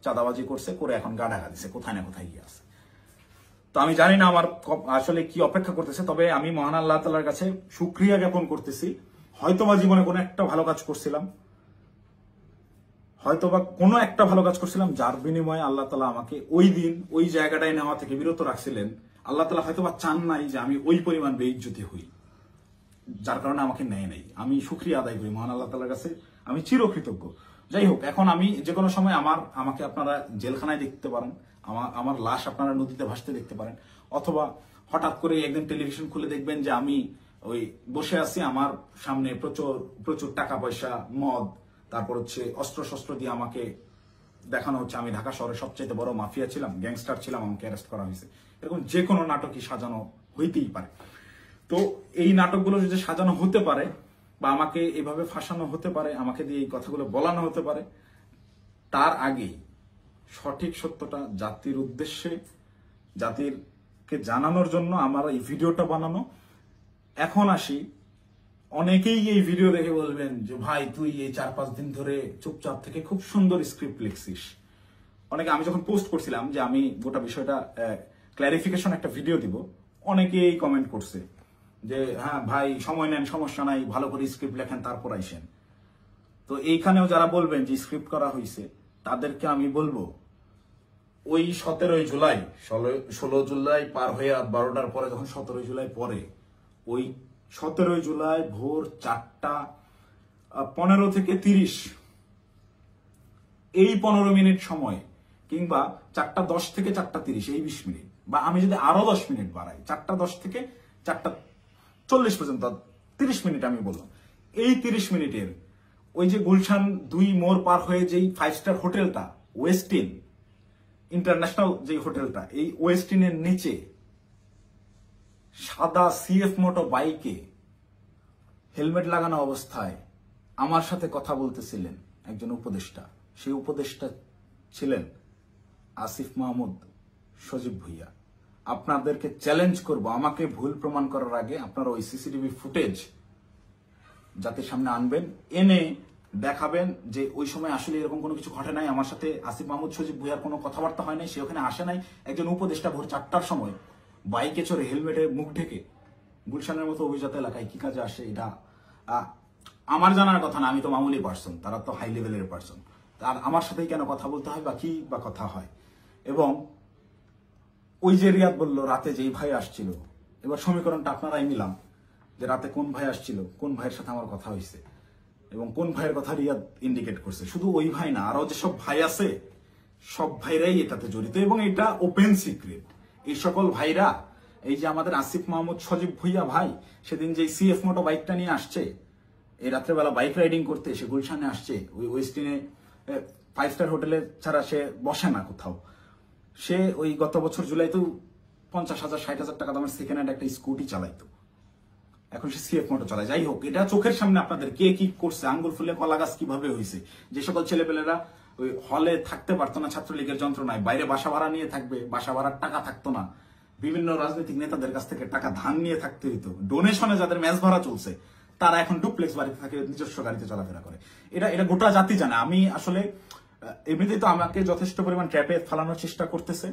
চাঁদাবাজি করছে, করে এখন গা ঢাকা দিছে, কোথায় না কোথায় গিয়ে আছে। তো আমি জানি না আমার আসলে কি অপেক্ষা করতেছে, তবে আমি মহান আল্লাহ তাআলার কাছে শুকরিয়া জ্ঞাপন করতেছি। হয়তোবা জীবনে কোনো একটা ভালো কাজ করছিলাম, যার বিনিময়ে আল্লাহ তাআলা আমাকে ওই দিন ওই জায়গাটায় নেওয়া থেকে বিরত রাখছিলেন। আল্লাহ তাআলা হয়তোবা চান নাই যে আমি ওই পরিমাণ বেইজ্জতি হই, যার কারণে আমাকে নেয় নাই। আমি শুকরিয়া আদায় করি মহান আল্লাহ তাআলার কাছে, আমি চিরকৃতজ্ঞ। যাই হোক, এখন আমি যে কোনো সময় আমাকে আপনারা জেলখানায় দেখতে পারেন, আমার লাশ আপনারা নদীতে ভাসতে দেখতে পারেন, অথবা হঠাৎ করে একদিন টেলিভিশন খুলে দেখবেন যে আমি ওই বসে আছি, আমার সামনে প্রচুর টাকা পয়সা, মদ, তারপর হচ্ছে অস্ত্র দিয়ে আমাকে দেখানো হচ্ছে আমি ঢাকা শহরের সবচেয়ে বড় মাফিয়া ছিলাম, গ্যাংস্টার ছিলাম, আমাকে অ্যারেস্ট করা হয়েছে। এরকম যে কোনো নাটকই সাজানো হইতেই পারে। তো এই নাটকগুলো যদি সাজানো হতে পারে, বা আমাকে এভাবে ফাঁসানো হতে পারে, আমাকে দিয়ে এই কথাগুলো বলানো হতে পারে, তার আগেই সঠিক সত্যটা জাতির উদ্দেশ্যে, জাতিরকে জানানোর জন্য আমার এই ভিডিওটা বানানো। এখন আসি, অনেকেই এই ভিডিও দেখে বলবেন যে ভাই তুই এই 4-5 দিন ধরে চুপচাপ থেকে খুব সুন্দর স্ক্রিপ্ট লিখছিস। অনেকে, আমি যখন পোস্ট করছিলাম যে আমি গোটা বিষয়টা ক্ল্যারিফিকেশন একটা ভিডিও দিব, অনেকেই কমেন্ট করছে যে হ্যাঁ ভাই সময় নেন, সমস্যা নাই, ভালো করে স্ক্রিপ্ট লেখেন, তারপর আইসেন। তো এইখানেও যারা বলবেন যে স্ক্রিপ্ট করা হয়েছে, তাদেরকে আমি বলবো ওই 17 জুলাই 16 জুলাই পার হয়ে রাত 12টার পরে, যখন 17 জুলাই পরে, ওই 17 জুলাই ভোর 4:15 থেকে 30 এই 15 মিনিট সময়, কিংবা 4:10 থেকে 4:30 এই 20 মিনিট, বা আমি যদি আরো 10 মিনিট বাড়াই, 4:10 থেকে 4:40 পর্যন্ত 30 মিনিট আমি বললাম, এই 30 মিনিটের ওই যে গুলশান 2 মোড় পার হয়ে যেই 5 স্টার হোটেলটা, ওয়েস্টিন ইন্টারন্যাশনাল যে হোটেলটা, এই ওয়েস্টিনের নিচে সাদা সিএফ মোটো বাইকে হেলমেট লাগানো অবস্থায় আমার সাথে কথা বলতেছিলেন একজন উপদেষ্টা। সেই উপদেষ্টা ছিলেন আসিফ মাহমুদ সজীব ভুইয়া। আপনাদেরকে চ্যালেঞ্জ করব, আমাকে ভুল প্রমাণ করার আগে আপনারা ওই সিসিটিভি ফুটেজ জাতির সামনে আনবেন, এনে দেখাবেন যে ওই সময় আসলে এরকম কোনো কিছু ঘটে নাই, আমার সাথে আসিফ মাহমুদ সজীব ভুইয়ার কোনো কথাবার্তা হয় নাই, সে ওখানে আসে নাই। একজন উপদেষ্টা ভোর 4টার সময় বাইকে চড়ে হেলমেটে মুখ ঢেকে গুলশানের মতো অভিজাত এলাকায় কি কাজে আসে, এটা আমার জানার কথা না। আমি তো মামুলি পার্সন, তারা তো হাই লেভেলের পার্সন, আর আমার সাথেই কেন কথা বলতে হয় বা কি বা কথা হয়। এবং ওই যে রিয়াদ বললো রাতে যেই ভাই আসছিল, এবার সমীকরণটা আপনারাই মিলাম যে রাতে কোন ভাই আসছিল, কোন ভাইয়ের সাথে আমার কথা হয়েছে এবং কোন ভাইয়ের কথা রিয়াদ ইন্ডিকেট করছে। শুধু ওই ভাই না, আরো যেসব ভাই আছে সব ভাইরাই এটাতে জড়িত এবং এটা ওপেন সিক্রেট। এই সকল ভাইরা, এই যে আমাদের আসিফ মাহমুদ সজীব ভুইয়া ভাই সেদিন যে সিএফ মোটো বাইকটা নিয়ে আসছে, এই রাত্রেবেলা বাইক রাইডিং করতে সে গুলশানে আসছে, ওই ওয়েস্টিনে 5 স্টার হোটেলে ছাড়া সে বসে না কোথাও। সে ওই গত বছর জুলাইতেও 50,000 60,000 টাকা দামের সেকেন্ড হ্যান্ড একটা স্কুটি চালাইতো, এখন সে সিএফ মোটো চালায়। যাই হোক, এটা চোখের সামনে আপনাদের কে কি করছে, আঙ্গুল ফুলে কলা গাছ কিভাবে হয়েছে, যে সকল ছেলেপেলেরা ওই হলে থাকতে পারতো না ছাত্রলীগের যন্ত্রণায়, বাইরে বাসা ভাড়া নিয়ে থাকবে, বাসা ভাড়ার টাকা থাকতো না, বিভিন্ন রাজনৈতিক নেতাদের কাছ থেকে টাকা ধান নিয়ে থাকতে হইতো, ডোনেশনে যাদের ম্যাচ ভাড়া চলছে তারা এখন ডুপ্লেক্স বাড়িতে থাকে, নিজস্ব গাড়িতে চলাফেরা করে। এটা গোটা জাতি জানে। আমি আসলে এমনিতেই তো আমাকে যথেষ্ট পরিমাণ ট্র্যাপে ফেলানোর চেষ্টা করতেছে,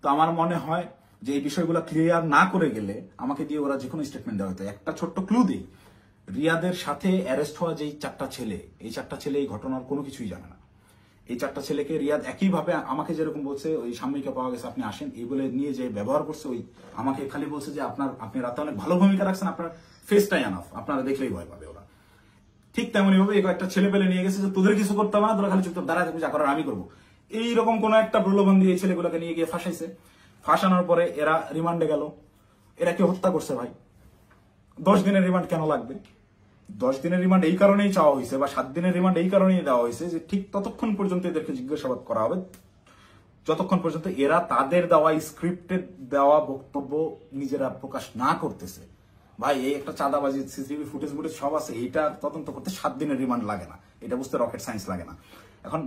তো আমার মনে হয় যে এই বিষয়গুলো ক্লিয়ার না করে গেলে আমাকে দিয়ে ওরা যে কোনো স্টেটমেন্ট দেওয়া হতো। একটা ছোট্ট ক্লু দিই, রিয়াদের সাথে অ্যারেস্ট হওয়া যেই 4টা ছেলে, এই 4টা ছেলে এই ঘটনার কোনো কিছুই জানে না। এই 4টা ছেলেকে রিয়াদ একইভাবে আমাকে যেরকম বলছে ওই সাময়িকা পাওয়া গেছে আপনি আসেন এই বলে নিয়ে যে ব্যবহার করছে, ওই আমাকে খালি বলছে যে আপনি রাতে অনেক ভালো ভূমিকা রাখছেন, আপনার ফেসটাই আনাফ, আপনারা দেখলেই ভয় পাবে ওরা। ঠিক তেমনি ভাবে এই কয়েকটা ছেলে পেলে নিয়ে গেছে যে তোদের কিছু করতে হবে না, তোরা খালি চুপচাপ দাঁড়ায় থাকবি, যা করার আমি করবো। এইরকম কোন একটা প্রলোভন দিয়ে এই ছেলেগুলোকে নিয়ে গিয়ে ফাঁসাইছে। ফাঁসানোর পরে এরা রিমান্ডে গেল। এরা কি হত্যা করছে ভাই? 10 দিনের রিমান্ড কেন লাগবে? 10 দিনের রিমান্ড এই কারণেই চাওয়া হয়েছে বা 7 দিনের রিমান্ড এই কারণেই দেওয়া হয়েছে যে ঠিক ততক্ষণ পর্যন্ত এদেরকে জিজ্ঞাসাবাদ করা হবে যতক্ষণ পর্যন্ত এরা তাদের দেওয়া স্ক্রিপ্টেড দেওয়া বক্তব্য নিজেরা প্রকাশ না করতেছে। ভাই এই একটা চাঁদাবাজি সিসিটিভি ফুটেজ ফুটেজ সব আছে, এটা তদন্ত করতে 7 দিনের রিমান্ড লাগে না, এটা বুঝতে রকেট সায়েন্স লাগে না। এখন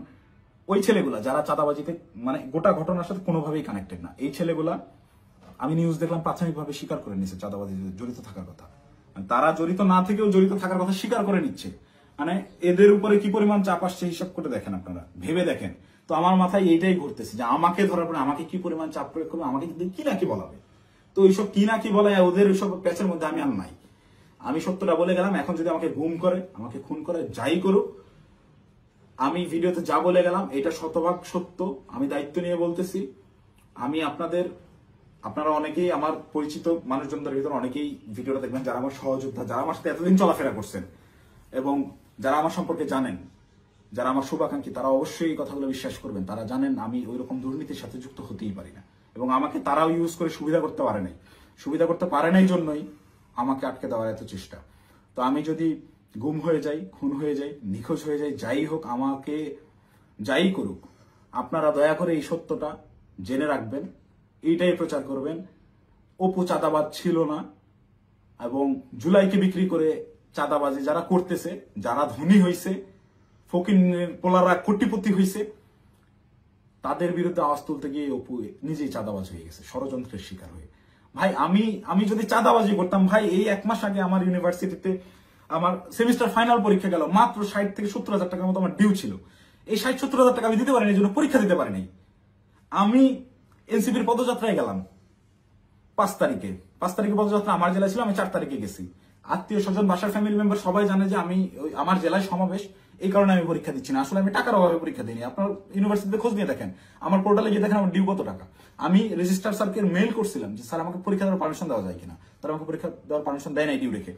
ওই ছেলেগুলা যারা চাঁদাবাজিতে মানে গোটা ঘটনার সাথে কোনোভাবেই কানেক্টেড না, এই ছেলেগুলা আমি নিউজ দেখলাম প্রাথমিকভাবে স্বীকার করে নিচ্ছে চাঁদাবাজিতে জড়িত থাকার কথা। তারা জড়িত না থেকেও জড়িত থাকার কথা স্বীকার করে নিচ্ছে। মানে এদের উপরে কি পরিমাণ চাপ আসছে হিসাব করে দেখেন, আপনারা ভেবে দেখেন। তো আমার মাথায় এইটাই ঘুরতেছে যে আমাকে ধরার পরে আমাকে কি পরিমাণ চাপ প্রয়োগ করবে, আমাকে কি না কি বলাবে। তো এইসব কি না কি বলে ওদের ওইসব প্যাচের মধ্যে আমি আর নাই। আমি সত্যটা বলে গেলাম, এখন যদি আমাকে গুম করে, আমাকে খুন করে, যাই করুক, আমি ভিডিওতে যা বলে গেলাম এটা শতভাগ সত্য, আমি দায়িত্ব নিয়ে বলতেছি। আমি আপনারা অনেকেই আমার পরিচিত মানুষজনদের ভিতরে অনেকেই ভিডিওটা দেখবেন যারা আমার সহযোদ্ধা, যারা আমার সাথে এতদিন চলাফেরা করছেন এবং যারা আমার সম্পর্কে জানেন, যারা আমার শুভাকাঙ্ক্ষী, তারা অবশ্যই এই কথাগুলো বিশ্বাস করবেন। তারা জানেন আমি ওই রকম দুর্নীতির সাথে যুক্ত হতেই পারি না এবং আমাকে তারাও ইউজ করে সুবিধা করতে পারে নাই। সুবিধা করতে পারে নাই জন্যই আমাকে আটকে দেওয়ার এত চেষ্টা। তো আমি যদি গুম হয়ে যাই, খুন হয়ে যাই, নিখোঁজ হয়ে যাই, যাই হোক, আমাকে যাই করুক, আপনারা দয়া করে এই সত্যটা জেনে রাখবেন, এইটাই প্রচার করবেন। অপু চাঁদাবাজ ছিল না এবং জুলাইকে বিক্রি করে চাঁদাবাজি যারা করতেছে, যারা ধনী হয়েছে, ফকিরের পোলারা কোটিপতি হয়েছে, তাদের বিরুদ্ধে আওয়াজ তুলতে গিয়ে অপু নিজেই চাঁদাবাজ হয়ে গেছে, ষড়যন্ত্রের শিকার হয়ে। ভাই আমি যদি চাঁদাবাজি করতাম, ভাই এই 1 মাস আগে আমার ইউনিভার্সিটিতে আমার সেমিস্টার ফাইনাল পরীক্ষা গেল, মাত্র 60 থেকে 70,000 টাকার মতো আমার ডিউ ছিল। এই 60-70,000 টাকা আমি দিতে পারিনি, এই জন্য পরীক্ষা দিতে পারিনি। আমি এনসিপির পদযাত্রায় গেলাম 5 তারিখে পদযাত্রা আমার জেলায় ছিল, আমি 4 তারিখে গেছি। আত্মীয় স্বজন, বাসার ফ্যামিলি মেম্বার সবাই জানে যে আমি আমার জেলায় সমাবেশ, এই কারণে আমি পরীক্ষা দিচ্ছি না। আসলে আমি টাকার অভাবে পরীক্ষা দিইনি। আপনার ইউনিভার্সিটিতে খোঁজ নিয়ে দেখেন, আমার পোর্টালে গিয়ে দেখেন আমার ডিউ কত টাকা। আমি রেজিস্ট্রার স্যারকে মেইল করছিলাম যে স্যার আমাকে পরীক্ষা দেওয়ার পারমিশন দেওয়া যায় কিনা, তারা আমাকে পরীক্ষা দেওয়ার পারমিশন দেয় নাই ডিউ রেখে।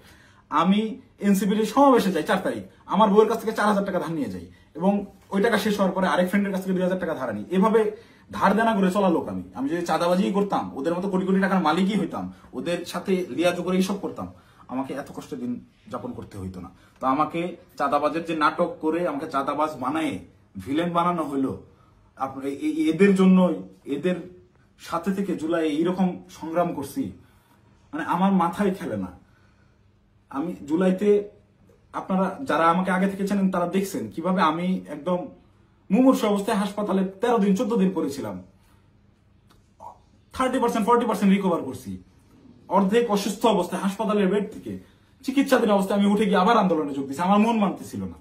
আমি এনসিপির সমাবেশে যাই 4 তারিখ, আমার বউয়ের কাছ থেকে 4,000 টাকা ধার নিয়ে যাই এবং ওই টাকা শেষ হওয়ার পরে আরেক ফ্রেন্ডের কাছ থেকে 2,000 টাকা ধার আনি। এভাবে ধার দেনা করে চলা লোক আমি যদি চাঁদাবাজি করতাম, ওদের মতো কোটি কোটি টাকার মালিকই হইতাম, ওদের সাথে লিয়াজো করে এইসব করতাম, আমাকে এত কষ্ট দিন যাপন করতে হইতো না। তো আমাকে চাঁদাবাজের যে নাটক করে আমাকে চাঁদাবাজ বানায় ভিলেন বানানো হইলো, এদের জন্যই, এদের সাথে থেকে জুলাই এইরকম সংগ্রাম করছি, মানে আমার মাথায় খেলে না। আমি জুলাইতে, আপনারা যারা আমাকে আগে থেকে চেনেন তারা দেখছেন কিভাবে আমি একদম মুমূর্ষু অবস্থায় হাসপাতালে 13 দিন 14 দিন পড়েছিলাম। 30% 40% রিকভার করছি। অর্ধেক অসুস্থ অবস্থায় হাসপাতালের বেড থেকে চিকিৎসাধীন অবস্থায় আমি উঠে গিয়ে আবার আন্দোলনে যোগ দিয়েছি। আমার মন মানতেছিল না,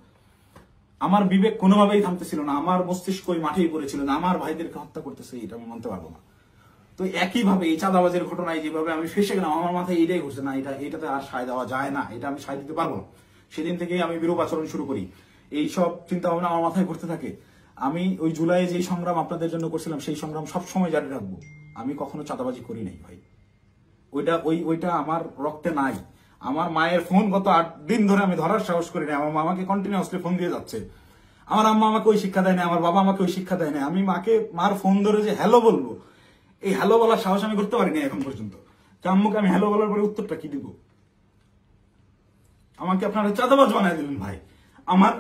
আমার বিবেক কোনোভাবেই থামতেছিল না, আমার মস্তিষ্ক মাঠেই পড়েছিল না, আমার ভাইদেরকে হত্যা করতেছে, এটা আমি মানতে পারবো না। তো একইভাবে এই চাঁদাবাজের ঘটনায় যেভাবে আমি ফেসে গেলাম, আমার মাথায় এইটাই ঘুরছে, না এটাতে আর সায় দেওয়া যায় না, এটা আমি সায় দিতে পারবো না। সেদিন থেকেই আমি বিরূপ আচরণ শুরু করি, এইসব চিন্তা ভাবনা আমার মাথায় ঘুরতে থাকে। আমি ওই জুলাইয়ে যে সংগ্রাম আপনাদের জন্য করছিলাম সেই সংগ্রাম সবসময় জারি রাখবো। আমি কখনো চাঁদাবাজি করি নাই ভাই, ওইটা আমার রক্তে নাই। আমার মায়ের ফোন গত 8 দিন ধরে আমি ধরার সাহস করি না, আমার মামাকে কন্টিনিউয়াসলি ফোন দিয়ে যাচ্ছে। আমার আম্মা আমাকে ওই শিক্ষা দেয় না, আমার বাবা আমাকে ওই শিক্ষা দেয় না। আমি মার ফোন ধরে যে হ্যালো বলবো, এই হ্যালো বলার সাহস আমি করতে পারিনি এখন পর্যন্ত। আম্মুকে আমি হ্যালো বলার পরে উত্তরটা কি দিব? আমাকে আপনারা চাঁদাবাজ বানায় দিলেন ভাই।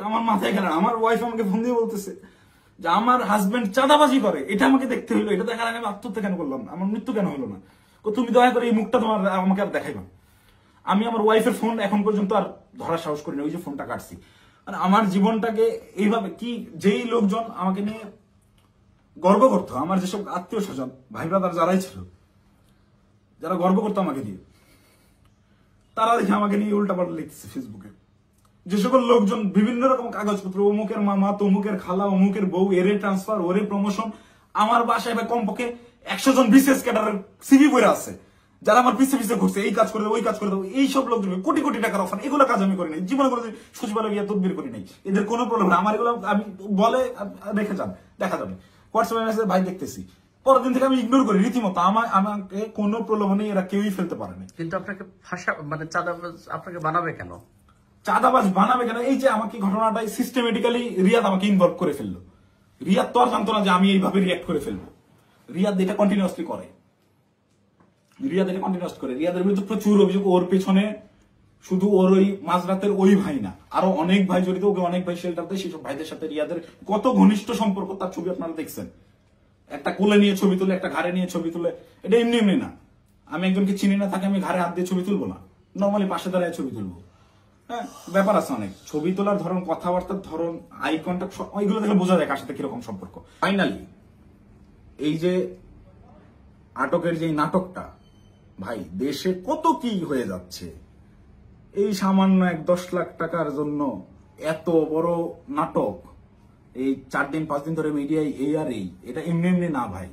আমার মাথায় গেল। আমার ওয়াইফ আমাকে ফোন দিয়ে বলতেছে যে আমার হাজবেন্ড চাঁদাবাজি করে, এটা আমাকে দেখতে হইলো। এটা দেখার আগে আমি আত্মহত্যা কেন করলাম না, আমার মৃত্যু কেন হলো না? তুমি দয়া করে এই মুখটা আমাকে আর দেখাইবা। আমি আমার ওয়াইফের ফোন এখন পর্যন্ত আর ধরার সাহস করি না, ওই যে ফোনটা কাটছি। মানে আমার জীবনটাকে এইভাবে কি, যেই লোকজন আমাকে নিয়ে গর্ব করতো, আমার যেসব আত্মীয় স্বজন ভাই ব্রাদার যারাই ছিল, যারা গর্ব করতো আমাকে দিয়ে, তারা দেখে আমাকে নিয়ে উল্টাপাল্টা লিখতেছে ফেসবুকে। যে সকল লোকজন বিভিন্ন রকম কাগজপত্র, অমুকের মামা, তমুকের খালা, অমুকের বউ, এরে ট্রান্সফার, ওরে প্রমোশন, আমার বাসায় ভাই কমপক্ষে 100 জন বিশেষ ক্যাডারের সিভি বইরা আছে, যারা আমার পিছে পিছে ঘুরছে, এই কাজ করে দেবো, ওই কাজ করে দেবো, এইসব লোকজন কোটি কোটি টাকার অফার, এগুলো কাজ আমি করি নাই জীবনে, করে সচিবালয় গিয়ে তদবির করি নাই। এদের কোনো প্রবলেম না, আমার এগুলো আমি বলে রেখে যান, দেখা যাবে হোয়াটসঅ্যাপে মেসেজ ভাই দেখতেছি, পরের দিন থেকে আমি ইগনোর করি রীতিমতো। আমাকে কোনো প্রলোভনে এরা কেউই ফেলতে পারেনি। কিন্তু আপনাকে মানে চাঁদাবাজ আপনাকে বানাবে কেন? চাঁদাবাজ বানাবে কেন? এই যে আমাকে ঘটনাটাই সিস্টেমেটিক্যালি রিয়াদ আমাকে ইনভলভ করে ফেললো। রিয়াদ তো আর জানতো না যে আমি এইভাবে রিয়াক্ট করে ফেলবো। রিয়াদ এটা কন্টিনিউয়াসলি করে, রিয়াদের বিরুদ্ধে প্রচুর অভিযোগ। ওর পেছনে শুধু ওর ওই মাঝরাতের ওই ভাই না, আরো অনেক ভাই জড়িত। ওকে অনেক ভাই শেল্টার দেয়, সেসব ভাইদের সাথে রিয়াদের কত ঘনিষ্ঠ সম্পর্ক তার ছবি আপনারা দেখছেন। একটা কোলে নিয়ে ছবি তুলে, একটা ঘাড়ে নিয়ে ছবি তুলে, এটা এমনি এমনি না। আমি একজনকে চিনি না, তাকে আমি ঘাড়ে হাত দিয়ে ছবি তুলবো না, নর্মালি পাশে দাঁড়ায় ছবি তুলবো। হ্যাঁ, ব্যাপার আছে অনেক। ছবি তোলার ধরন, কথাবার্তার ধরন, আই কন্ট্যাক্ট, ওইগুলো দেখলে বোঝা যায় কার সাথে কিরকম সম্পর্ক। ফাইনালি এই যে আটকের যে নাটকটা, ভাই দেশে কত কি হয়ে যাচ্ছে, এই সামান্য 10 লাখ টাকার জন্য এত বড় নাটক, এই 4 দিন 5 দিন ধরে মিডিয়ায় এই আর এই, এটা এমনি এমনি না ভাই।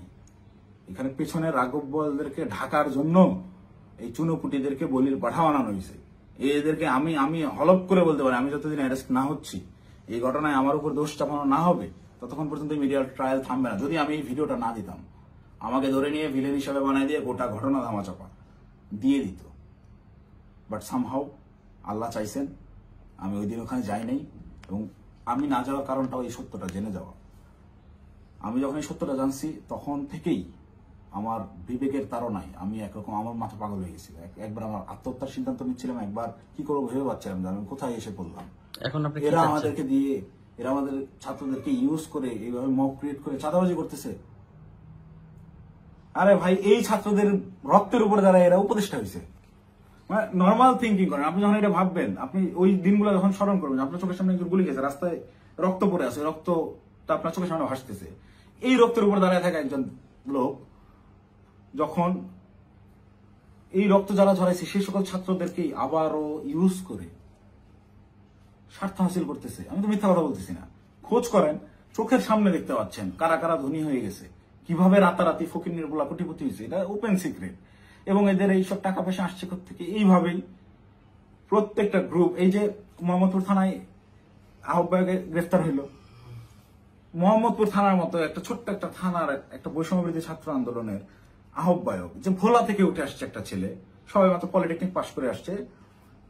এখানে পেছনে রাঘব বোয়ালদেরকে ঢাকার জন্য এই চুনোপুটিদেরকে বলির পাঠা বানানো হয়েছে। এদেরকে আমি হলপ করে বলতে পারি, আমি যতদিন অ্যারেস্ট না হচ্ছি, এই ঘটনায় আমার উপর দোষ চাপানো না হবে, ততক্ষণ পর্যন্ত মিডিয়ার ট্রায়াল থামবে না। যদি আমি এই ভিডিওটা না দিতাম, আমাকে ধরে নিয়ে ভিলেন হিসাবে বানাই দিয়ে গোটা ঘটনা ধামাচাপা দিয়ে দিত। বাট সামহাউ আল্লাহ চাইছেন আমি ওই দিন ওখানে যাই নাই, এবং আমি না যাওয়ার কারণটাও এই সত্যটা জেনে যাওয়া। আমি যখন এই সত্যটা জানছি, তখন থেকেই আমার বিবেকের তাড়নায় আমি একরকম আমার মাথা পাগল হয়ে গেছিল। একবার আমার আত্মহত্যার সিদ্ধান্ত নিচ্ছিলাম, একবার কি করবো ভেবে পাচ্ছিলাম যে আমি কোথায় এসে পড়লাম। এখন এরা আমাদেরকে দিয়ে, এরা আমাদের ছাত্রদেরকে ইউজ করে এইভাবে মব ক্রিয়েট করে চাঁদাবাজি করতেছে। আরে ভাই, এই ছাত্রদের রক্তের উপরে যারা এরা উপদেষ্টা হয়েছে, মানে নর্মাল থিঙ্কিং করেন। আপনি যখন এটা ভাববেন, আপনি ওই দিনগুলো যখন স্মরণ করবেন, আপনার চোখের সামনে একজন গুলি গেছে, রাস্তায় রক্ত পড়ে আছে, রক্তটা আপনার চোখের সামনে ভাসতেছে। এই রক্তের উপর দাঁড়ায় থাকা একজন লোক যখন এই রক্ত যারা ঝরাইছে সেই সকল ছাত্রদেরকেই আবারও ইউজ করে স্বার্থ হাসিল করতেছে। আমি তো মিথ্যা কথা বলতেছি না, খোঁজ করেন, চোখের সামনে দেখতে পাচ্ছেন কারা কারা ধনী হয়ে গেছে, কিভাবে রাতারাতি ফকির নির্বলা কোটিপতি হয়েছে, এটা ওপেন সিক্রেট। এবং এদের এইসব টাকা পয়সা আসছে থেকে এইভাবেই প্রত্যেকটা গ্রুপ। এই যে মোহাম্মদপুর থানায় আহ্বায়কে গ্রেফতার হইল, মোহাম্মদপুর থানার মতো একটা ছোট্ট একটা থানার একটা বৈষম্যবিরোধী ছাত্র আন্দোলনের আহ্বায়ক, যে ভোলা থেকে উঠে আসছে একটা ছেলে, সবাই মাত্র পলিটেকনিক পাশ করে আসছে,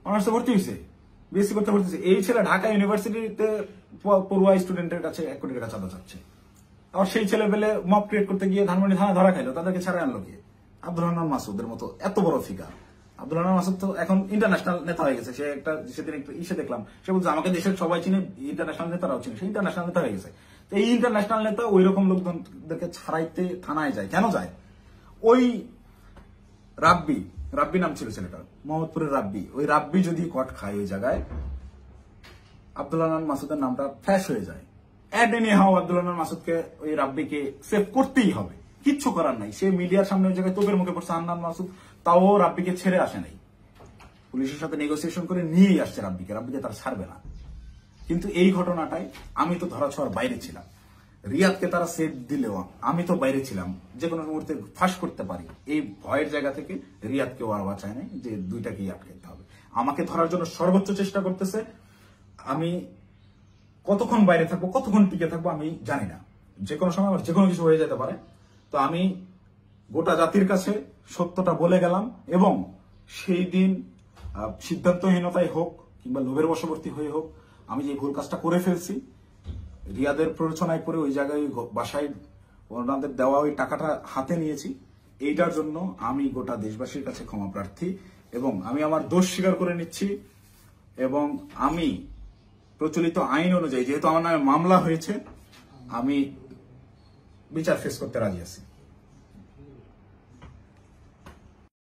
অনার্সে ভর্তি হয়েছে, বিএসসি করতে ভর্তি হয়েছে। এই ছেলে ঢাকা ইউনিভার্সিটিতে পড়ুয়া স্টুডেন্টের কাছে 1 কোটি টাকা চাঁদা চাচ্ছে। আবার সেই ছেলে পেলে মব ক্রিয়েট করতে গিয়ে ধানমন্ডি থানা ধরা খাইলো, তাদেরকে ছাড়া আনলো গিয়ে আব্দুল হান্নান মাসুদের মতো এত বড় ফিগার। আব্দুল হান্নান মাসুদ তো এখন ইন্টারন্যাশনাল নেতা হয়ে গেছে। সে একটা সেদিন একটা ইসে দেখলাম, সে বলছে আমাকে দেশের সবাই চিনে, ইন্টারন্যাশনাল নেতারাও চিনে, সে ইন্টারন্যাশনাল নেতা হয়ে গেছে। তো এই ইন্টারন্যাশনাল নেতা ওই রকম লোকজনদেরকে ছাড়াইতে থানায় যায়। কেন যায়? ওই রাব্বি নাম ছিল ছেলেটার, মোহাম্মদপুরের রাব্বি, ওই রাব্বি যদি কট খায় ওই জায়গায়, আব্দুল হান্নান মাসুদের নামটা ফ্ল্যাশ হয়ে যায়। অ্যাড এনি হাও আব্দুল হান্নান মাসুদকে, ওই রাব্বিকে সেভ করতেই হবে, কিচ্ছু করার নাই। সে মিডিয়ার সামনে ওই জায়গায় তোপের মুখে পড়ছে হান্নান মাসুদ, তাও রাব্বিকে ছেড়ে আসে নাই, পুলিশের সাথে নেগোসিয়েশন করে নিয়েই আসছে রাব্বিকে তারা ছাড়বে না। কিন্তু এই ঘটনাটাই আমি তো ধরা ছোঁয়ার বাইরে ছিলাম। রিয়াদকে তারা সেভ দিলেও আমি তো বাইরে ছিলাম, যে কোনো মুহূর্তে ফাঁস করতে পারি। এই ভয়ের জায়গা থেকে রিয়াদকেও আর বাঁচায় নাই, যে দুইটাকেই আটকাতে হবে। আমাকে ধরার জন্য সর্বোচ্চ চেষ্টা করতেছে। আমি কতক্ষণ বাইরে থাকবো, কতক্ষণ টিকে থাকবো আমি জানি না। যে কোনো সময় আমার যে কোনো কিছু হয়ে যেতে পারে। তো আমি গোটা জাতির কাছে সত্যটা বলে গেলাম, এবং সেই দিন সিদ্ধান্তহীনতায় হোক কিংবা লোভের বশবর্তী হয়ে হোক, আমি যে ভুল কাজটা করে ফেলছি, রিয়াদের প্ররোচনায় পড়ে ওই জায়গায় বাসায় ওনাদের দেওয়া ওই টাকাটা হাতে নিয়েছি, এইটার জন্য আমি গোটা দেশবাসীর কাছে ক্ষমা প্রার্থী এবং আমি আমার দোষ স্বীকার করে নিচ্ছি। এবং আমি প্রচলিত আইন অনুযায়ী, যেহেতু আমার নামে মামলা হয়েছে, আমি বিচার ফেস করতে রাজি আছি।